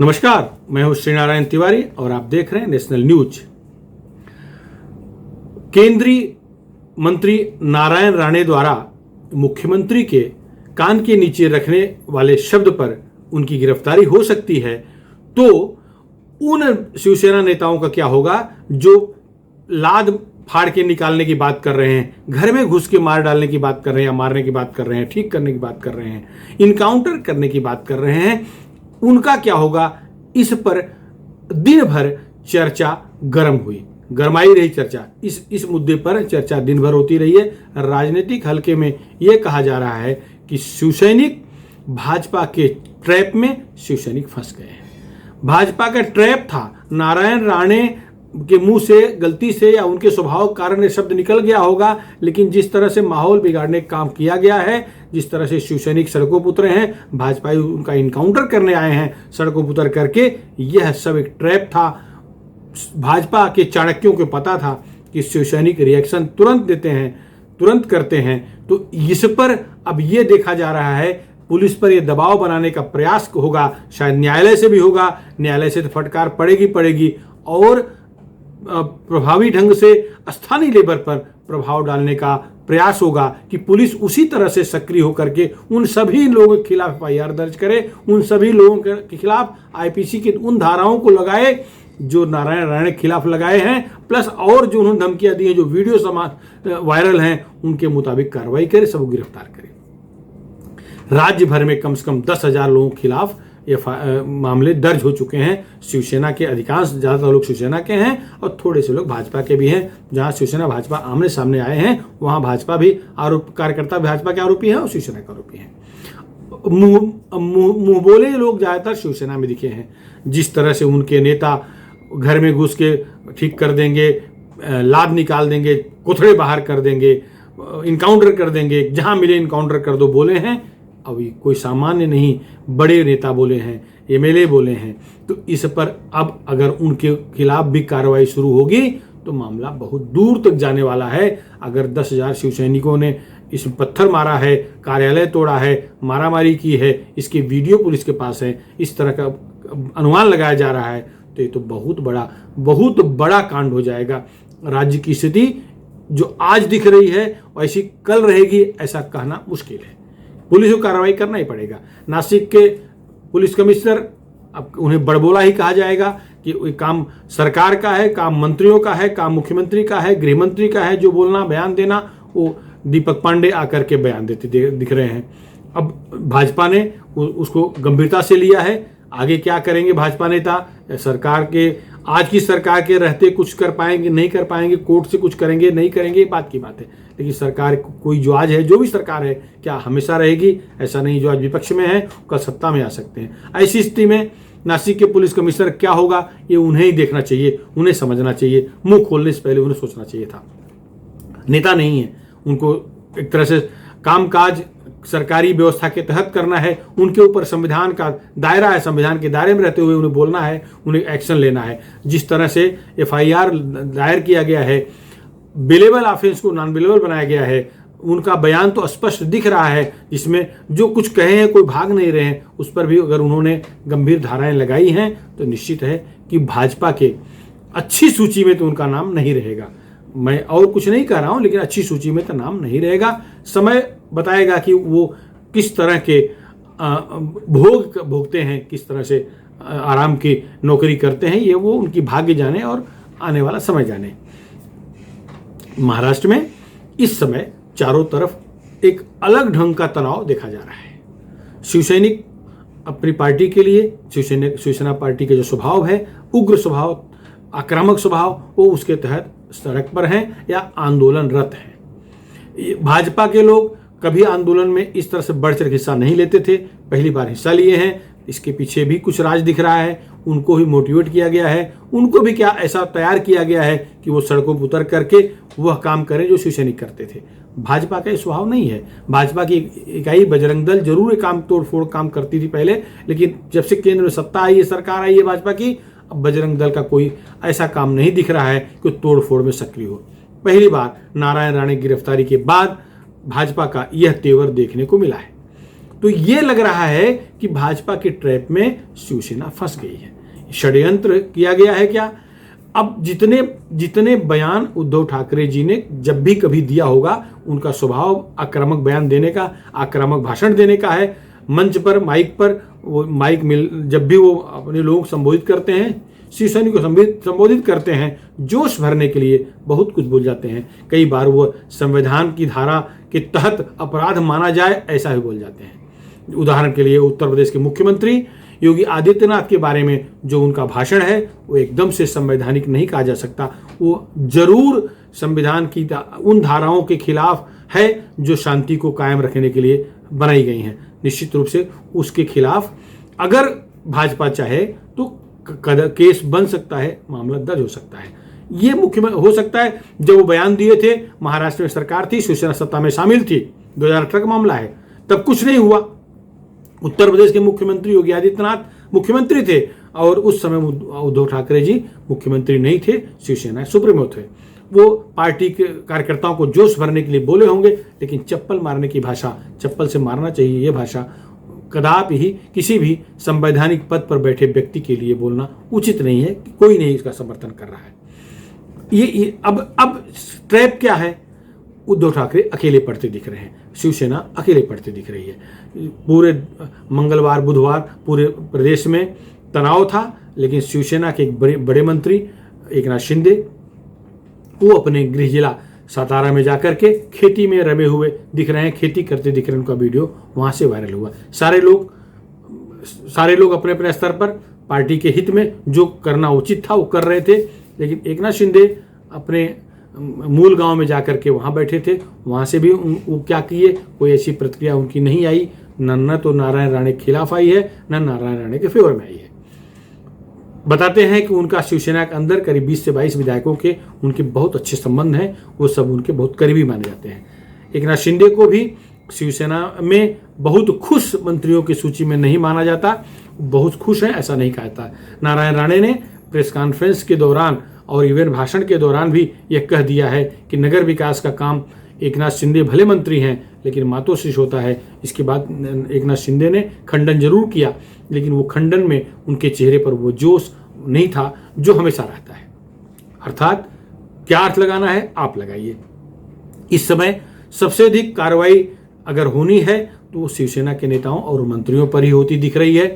नमस्कार, मैं हूं श्रीनारायण तिवारी और आप देख रहे हैं नेशनल न्यूज। केंद्रीय मंत्री नारायण राणे द्वारा मुख्यमंत्री के कान के नीचे रखने वाले शब्द पर उनकी गिरफ्तारी हो सकती है, तो उन शिवसेना नेताओं का क्या होगा जो लाद फाड़ के निकालने की बात कर रहे हैं, घर में घुस के मार डालने की बात कर रहे हैं, या मारने की बात कर रहे हैं, ठीक करने की बात कर रहे हैं, इनकाउंटर करने की बात कर रहे हैं, उनका क्या होगा। इस पर दिन भर चर्चा गर्म हुई, गरमाई रही चर्चा। इस मुद्दे पर चर्चा दिन भर होती रही है। राजनीतिक हलके में यह कहा जा रहा है कि शिवसैनिक भाजपा के ट्रैप में शिवसैनिक फंस गए हैं। भाजपा का ट्रैप था, नारायण राणे के मुंह से गलती से या उनके स्वभाव के कारण शब्द निकल गया होगा, लेकिन जिस तरह से माहौल बिगाड़ने का काम किया गया है, जिस तरह से शिवसैनिक सड़कों पर उतरे हैं, भाजपाई उनका इनकाउंटर करने आए हैं सड़कों पर उतर करके, यह सब एक ट्रैप था। भाजपा के चाणक्यों को पता था कि शिवसैनिक रिएक्शन तुरंत देते हैं, तुरंत करते हैं। तो इस पर अब यह देखा जा रहा है, पुलिस पर यह दबाव बनाने का प्रयास होगा, शायद न्यायालय से भी होगा। न्यायालय से तो फटकार पड़ेगी और प्रभावी ढंग से स्थानीय लेवल पर प्रभाव डालने का प्रयास होगा कि पुलिस उसी तरह से सक्रिय होकर के उन सभी लोगों के खिलाफ एफआईआर दर्ज करे, उन सभी लोगों के खिलाफ आईपीसी की उन धाराओं को लगाए जो नारायण राणे के खिलाफ लगाए हैं, प्लस और जो उन्होंने धमकियां दी हैं, जो वीडियो वायरल हैं, उनके मुताबिक कार्रवाई करे, सबको गिरफ्तार करे। राज्य भर में कम से कम 10,000 लोगों के खिलाफ मामले दर्ज हो चुके हैं। शिवसेना के अधिकांश ज़्यादातर लोग शिवसेना के हैं और थोड़े से लोग भाजपा के भी हैं। जहां शिवसेना भाजपा आमने सामने आए हैं, वहां भाजपा भी कार्यकर्ता भाजपा के आरोपी हैं और शिवसेना के आरोपी हैं। मुंह बोले लोग ज़्यादातर शिवसेना में दिखे हैं। जिस तरह से उनके नेता घर में घुस के ठीक कर देंगे, लाद निकाल देंगे, कोथड़े बाहर कर देंगे, इनकाउंटर कर देंगे, जहां मिले इनकाउंटर कर दो बोले हैं। अभी कोई सामान्य नहीं, बड़े नेता बोले हैं, एमएलए बोले हैं। तो इस पर अब अगर उनके खिलाफ भी कार्रवाई शुरू होगी तो मामला बहुत दूर तक जाने वाला है। अगर 10,000 शिवसैनिकों ने इस पत्थर मारा है, कार्यालय तोड़ा है, मारामारी की है, इसके वीडियो पुलिस के पास है, इस तरह का अनुमान लगाया जा रहा है, तो ये तो बहुत बड़ा कांड हो जाएगा। राज्य की स्थिति जो आज दिख रही है वैसी कल रहेगी, ऐसा कहना मुश्किल है। पुलिस को कार्रवाई करना ही पड़ेगा। नासिक के पुलिस कमिश्नर, अब उन्हें बड़बोला ही कहा जाएगा कि काम सरकार का है, काम मंत्रियों का है, काम मुख्यमंत्री का है, गृह मंत्री का है, जो बोलना बयान देना वो दीपक पांडे आकर के बयान देते दिख रहे हैं। अब भाजपा ने उसको गंभीरता से लिया है। आगे क्या करेंगे भाजपा नेता? सरकार के आज की सरकार के रहते कुछ कर पाएंगे, नहीं कर पाएंगे, कोर्ट से कुछ करेंगे, नहीं करेंगे, बात की बात है। लेकिन सरकार कोई जो आज है, जो भी सरकार है, क्या हमेशा रहेगी? ऐसा नहीं। जो आज विपक्ष में है कल सत्ता में आ सकते हैं। ऐसी स्थिति में नासिक के पुलिस कमिश्नर क्या होगा, ये उन्हें ही देखना चाहिए, उन्हें समझना चाहिए। मुंह खोलने से पहले उन्हें सोचना चाहिए था। नेता नहीं है, उनको एक तरह से कामकाज सरकारी व्यवस्था के तहत करना है। उनके ऊपर संविधान का दायरा है, संविधान के दायरे में रहते हुए उन्हें बोलना है, उन्हें एक्शन लेना है। जिस तरह से एफआईआर दायर किया गया है, बिलेबल ऑफेंस को नॉन बिलेबल बनाया गया है, उनका बयान तो स्पष्ट दिख रहा है, जिसमें जो कुछ कहे हैं कोई भाग नहीं रहे हैं। उस पर भी अगर उन्होंने गंभीर धाराएं लगाई हैं तो निश्चित है कि भाजपा के अच्छी सूची में तो उनका नाम नहीं रहेगा। मैं और कुछ नहीं कह रहा हूं, लेकिन अच्छी सूची में तो नाम नहीं रहेगा। समय बताएगा कि वो किस तरह के भोग भोगते हैं, किस तरह से आराम की नौकरी करते हैं, ये वो उनकी भाग्य जाने और आने वाला समय जाने। महाराष्ट्र में इस समय चारों तरफ एक अलग ढंग का तनाव देखा जा रहा है। शिवसैनिक अपनी पार्टी के लिए, शिवसेना पार्टी के जो स्वभाव है, उग्र स्वभाव, आक्रामक स्वभाव, वो उसके तहत सड़क पर हैं या आंदोलनरत हैं। भाजपा के लोग कभी आंदोलन में इस तरह से बढ़ चढ़ हिस्सा नहीं लेते थे, पहली बार हिस्सा लिए हैं। इसके पीछे भी कुछ राज दिख रहा है। उनको भी मोटिवेट किया गया है, उनको भी क्या ऐसा तैयार किया गया है कि वो सड़कों पर उतर करके वह काम करें जो शिवसैनिक करते थे। भाजपा का स्वभाव नहीं है। भाजपा की इकाई बजरंग दल जरूर काम तोड़फोड़ काम करती थी पहले, लेकिन जब से केंद्र में सत्ता आई है, सरकार आई है भाजपा की, अब बजरंग दल का कोई ऐसा काम नहीं दिख रहा है कि तोड़फोड़ में सक्रिय हो। पहली बार नारायण राणे की गिरफ्तारी के बाद भाजपा का यह तेवर देखने को मिला है। तो ये लग रहा है कि भाजपा के ट्रैप में शिवसेना फंस गई है, षड्यंत्र किया गया है क्या। अब जितने बयान उद्धव ठाकरे जी ने जब भी कभी दिया होगा, उनका स्वभाव आक्रामक बयान देने का, आक्रामक भाषण देने का है। मंच पर, माइक पर, वो माइक मिल जब भी वो अपने लोगों को संबोधित करते हैं, शिवसैनिक को संबोधित करते हैं, जोश भरने के लिए बहुत कुछ बोल जाते हैं। कई बार वो संविधान की धारा के तहत अपराध माना जाए ऐसा भी बोल जाते हैं। उदाहरण के लिए उत्तर प्रदेश के मुख्यमंत्री योगी आदित्यनाथ के बारे में जो उनका भाषण है वो एकदम से संवैधानिक नहीं कहा जा सकता। वो जरूर संविधान की उन धाराओं के खिलाफ है जो शांति को कायम रखने के लिए बनाई गई हैं। निश्चित रूप से उसके खिलाफ अगर भाजपा चाहे तो केस बन सकता है, मामला दर्ज हो सकता है। ये मुख्यमंत्री हो सकता है जब वो बयान दिए थे, महाराष्ट्र में सरकार थी, शिवसेना सत्ता में शामिल थी, 2018 का मामला है, तब कुछ नहीं हुआ। उत्तर प्रदेश के मुख्यमंत्री योगी आदित्यनाथ मुख्यमंत्री थे और उस समय उद्धव ठाकरे जी मुख्यमंत्री नहीं थे, शिवसेना सुप्रीमो थे। वो पार्टी के कार्यकर्ताओं को जोश भरने के लिए बोले होंगे, लेकिन चप्पल मारने की भाषा, चप्पल से मारना चाहिए, ये भाषा कदापि ही किसी भी संवैधानिक पद पर बैठे व्यक्ति के लिए बोलना उचित नहीं है। कोई नहीं इसका समर्थन कर रहा है। ये अब ट्रैप क्या है? उद्धव ठाकरे अकेले पढ़ते दिख रहे हैं, शिवसेना अकेले पढ़ते दिख रही है। पूरे मंगलवार बुधवार पूरे प्रदेश में तनाव था, लेकिन शिवसेना के एक बड़े मंत्री एकनाथ शिंदे वो अपने गृह जिला सातारा में जाकर के खेती में रमे हुए दिख रहे हैं, खेती करते दिख रहे हैं। उनका वीडियो वहां से वायरल हुआ। सारे लोग अपने अपने स्तर पर पार्टी के हित में जो करना उचित था वो कर रहे थे, लेकिन एकनाथ शिंदे अपने मूल गांव में जाकर के वहां बैठे थे। वहां से भी वो क्या किए, कोई ऐसी प्रतिक्रिया उनकी नहीं आई। न तो नारायण राणे के खिलाफ आई है, न नारायण राणे के फेवर में आई है। बताते हैं कि उनका शिवसेना के अंदर करीब 20 से 22 विधायकों के उनके बहुत अच्छे संबंध हैं, वो सब उनके बहुत करीबी माने जाते हैं। एकनाथ शिंदे को भी शिवसेना में बहुत खुश मंत्रियों की सूची में नहीं माना जाता, बहुत खुश हैं ऐसा नहीं कहा जाता। नारायण राणे ने प्रेस कॉन्फ्रेंस के दौरान और इवेंट भाषण के दौरान भी यह कह दिया है कि नगर विकास का काम एकनाथ शिंदे भले मंत्री हैं लेकिन मातोश्री होता है। इसके बाद एकनाथ शिंदे ने खंडन जरूर किया, लेकिन वो खंडन में उनके चेहरे पर वो जोश नहीं था जो हमेशा रहता है। अर्थात क्या अर्थ लगाना है आप लगाइए। इस समय सबसे अधिक कार्रवाई अगर होनी है तो वो शिवसेना के नेताओं और मंत्रियों पर ही होती दिख रही है।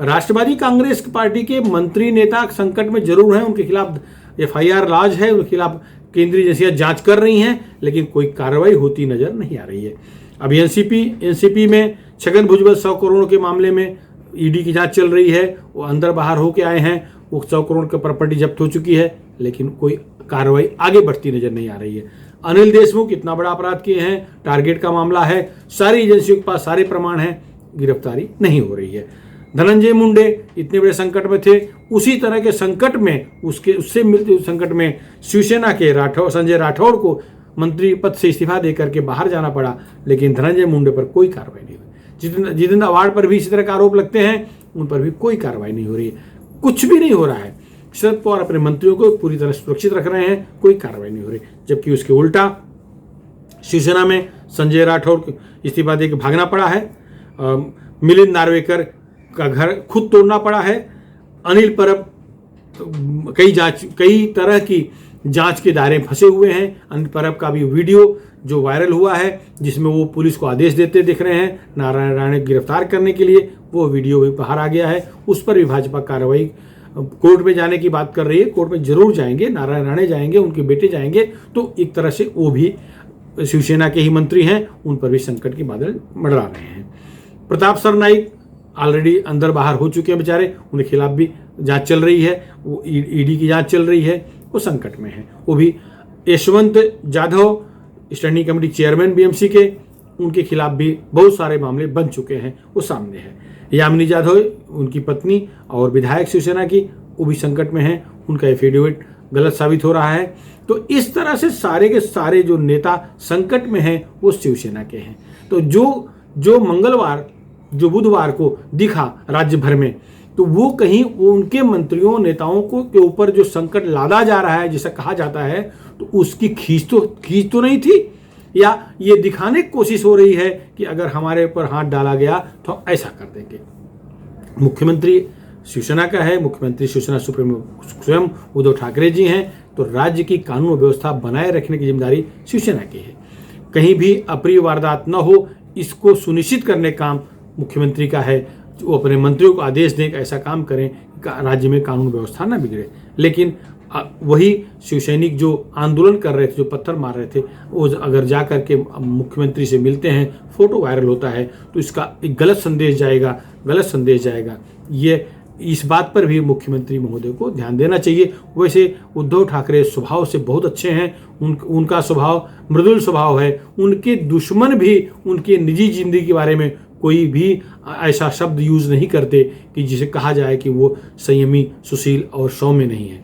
राष्ट्रवादी कांग्रेस पार्टी के मंत्री नेता संकट में जरूर हैं, उनके खिलाफ FIR लाज है, उनके खिलाफ केंद्रीय एजेंसियां जांच कर रही हैं, लेकिन कोई कार्रवाई होती नजर नहीं आ रही है। अभी एनसीपी में छगन भुजबल 100 करोड़ के मामले में ईडी की जांच चल रही है। वो अंदर बाहर होके आए हैं, वो 100 करोड़ की प्रॉपर्टी जब्त हो चुकी है, लेकिन कोई कार्रवाई आगे बढ़ती नजर नहीं आ रही है। अनिल देशमुख इतना बड़ा अपराध किए हैं, टारगेट का मामला है, सारी एजेंसियों के पास सारे प्रमाण हैं, गिरफ्तारी नहीं हो रही है। धनंजय मुंडे इतने बड़े संकट में थे, उसी तरह के संकट में उससे मिलते संकट में शिवसेना के संजय राठौड़ को मंत्री पद से इस्तीफा देकर के बाहर जाना पड़ा, लेकिन धनंजय मुंडे पर कोई कार्रवाई नहीं हुई। जितेंद्र अवार्ड पर भी इसी तरह का आरोप लगते हैं, उन पर भी कोई कार्रवाई नहीं हो रही है, कुछ भी नहीं हो रहा है। शरद पवार अपने मंत्रियों को पूरी तरह सुरक्षित रख रहे हैं, कोई कार्रवाई नहीं हो रही। जबकि उसके उल्टा शिवसेना में संजय राठौड़ को इस्तीफा देकर भागना पड़ा है, मिलिंद नार्वेकर का घर खुद तोड़ना पड़ा है, अनिल परब कई तरह की जांच के दायरे में फंसे हुए हैं। अनिल परब का भी वीडियो जो वायरल हुआ है जिसमें वो पुलिस को आदेश देते दिख रहे हैं नारायण राणे को गिरफ्तार करने के लिए, वो वीडियो भी बाहर आ गया है। उस पर भी भाजपा कार्रवाई कोर्ट में जाने की बात कर रही है। कोर्ट में जरूर जाएंगे, नारायण राणे जाएंगे, उनके बेटे जाएंगे, तो एक तरह से वो भी शिवसेना के ही मंत्री हैं, उन पर भी संकट के बादल मंडरा रहे हैं। प्रताप सरनाईक ऑलरेडी अंदर बाहर हो चुके हैं बेचारे, उनके खिलाफ भी जांच चल रही है, वो ईडी की जांच चल रही है, वो संकट में है। वो भी Yashwant Jadhav standing committee chairman BMC के, उनके खिलाफ भी बहुत सारे मामले बन चुके हैं, वो सामने है। यामिनी जाधव उनकी पत्नी और विधायक शिवसेना की, वो भी संकट में हैं, उनका एफिडेविट गलत साबित हो रहा है। तो इस तरह से सारे के सारे जो नेता संकट में हैं वो शिवसेना के हैं। तो जो मंगलवार जो बुधवार को दिखा राज्य भर में, तो वो कहीं वो उनके मंत्रियों नेताओं को के ऊपर जो संकट लादा जा रहा है जिसे कहा जाता है, तो उसकी खींच तो नहीं थी। या ये दिखाने की कोशिश हो रही है कि अगर हमारे ऊपर हाथ डाला गया तो हम ऐसा कर देंगे। मुख्यमंत्री शिवसेना का है, मुख्यमंत्री शिवसेना सुप्रीमो स्वयं उद्धव ठाकरे जी हैं, तो राज्य की कानून व्यवस्था बनाए रखने की जिम्मेदारी शिवसेना की है। कहीं भी अप्रिय वारदात न हो, इसको सुनिश्चित करने का काम मुख्यमंत्री का है। वो अपने मंत्रियों को आदेश दें कि ऐसा काम करें, राज्य में कानून व्यवस्था न बिगड़े। लेकिन वही शिवसैनिक जो आंदोलन कर रहे थे, जो पत्थर मार रहे थे, वो अगर जा कर के मुख्यमंत्री से मिलते हैं, फोटो वायरल होता है, तो इसका एक गलत संदेश जाएगा। ये इस बात पर भी मुख्यमंत्री महोदय को ध्यान देना चाहिए। वैसे उद्धव ठाकरे स्वभाव से बहुत अच्छे हैं, उनका स्वभाव मृदुल स्वभाव है। उनके दुश्मन भी उनके निजी जिंदगी के बारे में कोई भी ऐसा शब्द यूज नहीं करते कि जिसे कहा जाए कि वो संयमी, सुशील और सौम्य नहीं है।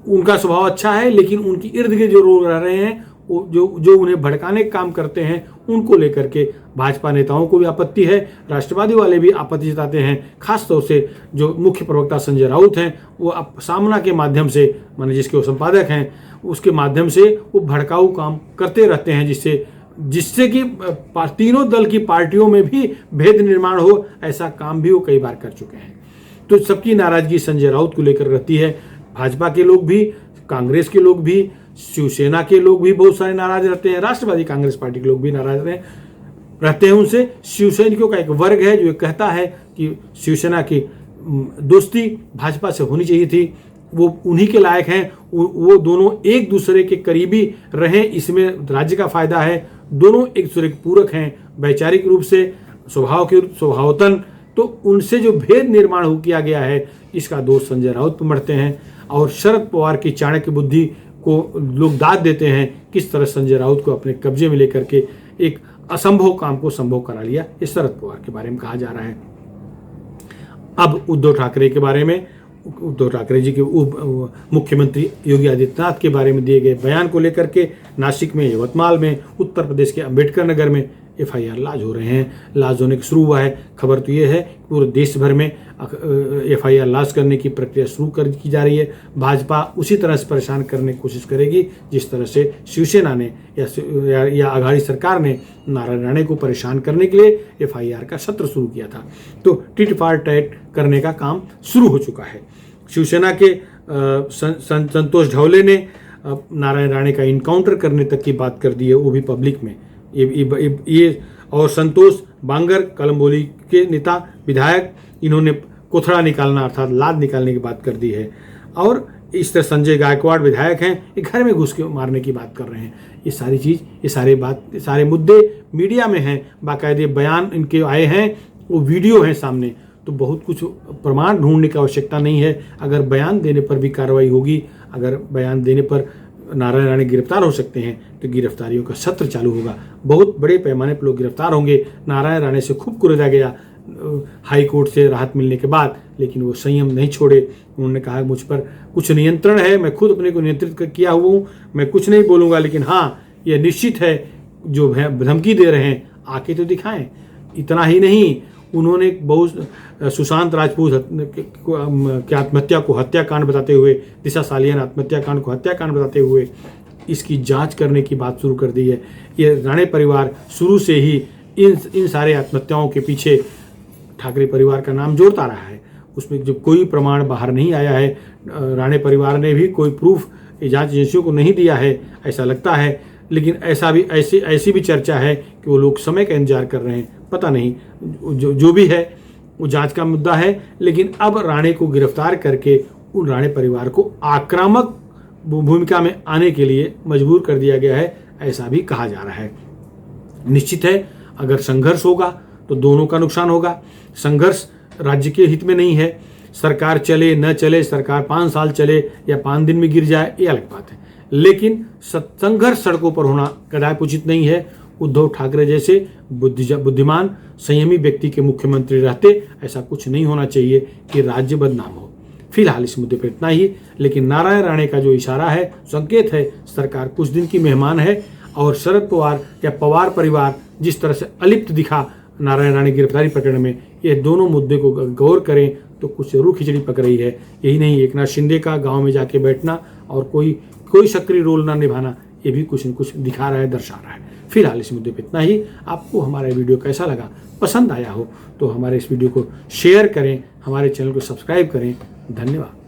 उनका स्वभाव अच्छा है, लेकिन उनकी इर्द गिर्द जो लोग रह रहे हैं, जो उन्हें भड़काने का काम करते हैं, उनको लेकर के भाजपा नेताओं को भी आपत्ति है, राष्ट्रवादी वाले भी आपत्ति जताते हैं। खासतौर से जो मुख्य प्रवक्ता संजय राउत हैं, वो सामना के माध्यम से, माने जिसके वो संपादक हैं, उसके माध्यम से वो भड़काऊ काम करते रहते हैं, जिससे कि तीनों दल की पार्टियों में भी भेद निर्माण हो। ऐसा काम भी वो कई बार कर चुके हैं। तो सबकी नाराजगी संजय राउत को लेकर रहती है। भाजपा के लोग भी, कांग्रेस के लोग भी, शिवसेना के लोग भी बहुत सारे नाराज रहते हैं, राष्ट्रवादी कांग्रेस पार्टी के लोग भी नाराज रहते हैं उनसे। शिवसैनिकों का एक वर्ग है जो कहता है कि शिवसेना की दोस्ती भाजपा से होनी चाहिए थी, वो उन्हीं के लायक हैं, वो दोनों एक दूसरे के करीबी रहें, इसमें राज्य का फायदा है। दोनों एक दूसरे के पूरक हैं वैचारिक रूप से, स्वभावतन। तो उनसे जो भेद निर्माण हो किया गया है, इसका दोष संजय राउत पर मढ़ते हैं। और शरद पवार की चाणक्य बुद्धि को लोग दाद देते हैं, किस तरह संजय राउत को अपने कब्जे में लेकर के एक असंभव काम को संभव करा लिया। इस शरद पवार के बारे में कहा जा रहा है। अब उद्धव ठाकरे के बारे में, उद्धव ठाकरे जी के मुख्यमंत्री योगी आदित्यनाथ के बारे में दिए गए बयान को लेकर के नासिक में, यवतमाल में, उत्तर प्रदेश के अंबेडकर नगर में एफआईआर लाज हो रहे हैं। लाज होने की शुरू हुआ है। खबर तो ये है पूरे देश भर में एफआईआर लाज करने की प्रक्रिया शुरू की जा रही है। भाजपा उसी तरह से परेशान करने की कोशिश करेगी जिस तरह से शिवसेना ने या आघाड़ी सरकार ने नारायण राणे को परेशान करने के लिए एफआईआर का सत्र शुरू किया था। तो टिट फॉर टैट करने का काम शुरू हो चुका है। शिवसेना के संतोष ढवले ने नारायण राणे का इनकाउंटर करने तक की बात कर दी है, वो भी पब्लिक में। ये और संतोष बांगर, कलम्बोली के नेता विधायक, इन्होंने कोथड़ा निकालना अर्थात लाद निकालने की बात कर दी है। और इस तरह संजय गायकवाड़ विधायक हैं, ये घर में घुस के मारने की बात कर रहे हैं। ये सारी चीज़, ये सारे मुद्दे मीडिया में हैं, बाकायदे बयान इनके आए हैं, वो वीडियो हैं सामने। तो बहुत कुछ प्रमाण ढूंढने की आवश्यकता नहीं है। अगर बयान देने पर भी कार्रवाई होगी, अगर बयान देने पर नारायण राणे गिरफ्तार हो सकते हैं, तो गिरफ्तारियों का सत्र चालू होगा। बहुत बड़े पैमाने पर लोग गिरफ्तार होंगे। नारायण राणे से खूब कुरेदा गया हाई कोर्ट से राहत मिलने के बाद, लेकिन वो संयम नहीं छोड़े। उन्होंने कहा मुझ पर कुछ नियंत्रण है, मैं खुद अपने को नियंत्रित किया हुआ हूँ, मैं कुछ नहीं बोलूँगा, लेकिन हाँ ये निश्चित है जो धमकी दे रहे हैं आके तो दिखाएं। इतना ही नहीं, उन्होंने बहुत सुशांत राजपूत की आत्महत्या को हत्याकांड बताते हुए, दिशा सालियान आत्महत्याकांड को हत्याकांड बताते हुए इसकी जांच करने की बात शुरू कर दी है। ये राणे परिवार शुरू से ही इन सारे आत्महत्याओं के पीछे ठाकरे परिवार का नाम जोड़ता रहा है। उसमें जब कोई प्रमाण बाहर नहीं आया है, राणे परिवार ने भी कोई प्रूफ जांच एजेंसियों को नहीं दिया है ऐसा लगता है। लेकिन ऐसी भी चर्चा है कि वो लोग समय का इंतजार कर रहे हैं। पता नहीं, जो भी है वो जांच का मुद्दा है। लेकिन अब राणे को गिरफ्तार करके उन राणे परिवार को आक्रामक भूमिका में आने के लिए मजबूर कर दिया गया है, ऐसा भी कहा जा रहा है। निश्चित है अगर संघर्ष होगा तो दोनों का नुकसान होगा। संघर्ष राज्य के हित में नहीं है। सरकार चले न चले, सरकार 5 साल चले या 5 दिन में गिर जाए, ये अलग बात है। लेकिन संघर्ष सड़कों पर होना कदापि उचित नहीं है। उद्धव ठाकरे जैसे बुद्धिमान संयमी व्यक्ति के मुख्यमंत्री रहते ऐसा कुछ नहीं होना चाहिए कि राज्य बदनाम हो। फिलहाल इस मुद्दे पर इतना ही। लेकिन नारायण राणे का जो इशारा है, संकेत है, सरकार कुछ दिन की मेहमान है। और शरद पवार या पवार परिवार जिस तरह से अलिप्त दिखा नारायण राणे गिरफ्तारी प्रकरण में, ये दोनों मुद्दे को गौर करें तो कुछ जरूर खिचड़ी पक रही है। यही नहीं, एकनाथ शिंदे का गांव में जाके बैठना और कोई सक्रिय रोल ना निभाना, ये भी कुछ न कुछ दिखा रहा है, दर्शा रहा है। फिलहाल इस मुद्दे पर इतना ही। आपको हमारा वीडियो कैसा लगा, पसंद आया हो तो हमारे इस वीडियो को शेयर करें, हमारे चैनल को सब्सक्राइब करें। धन्यवाद।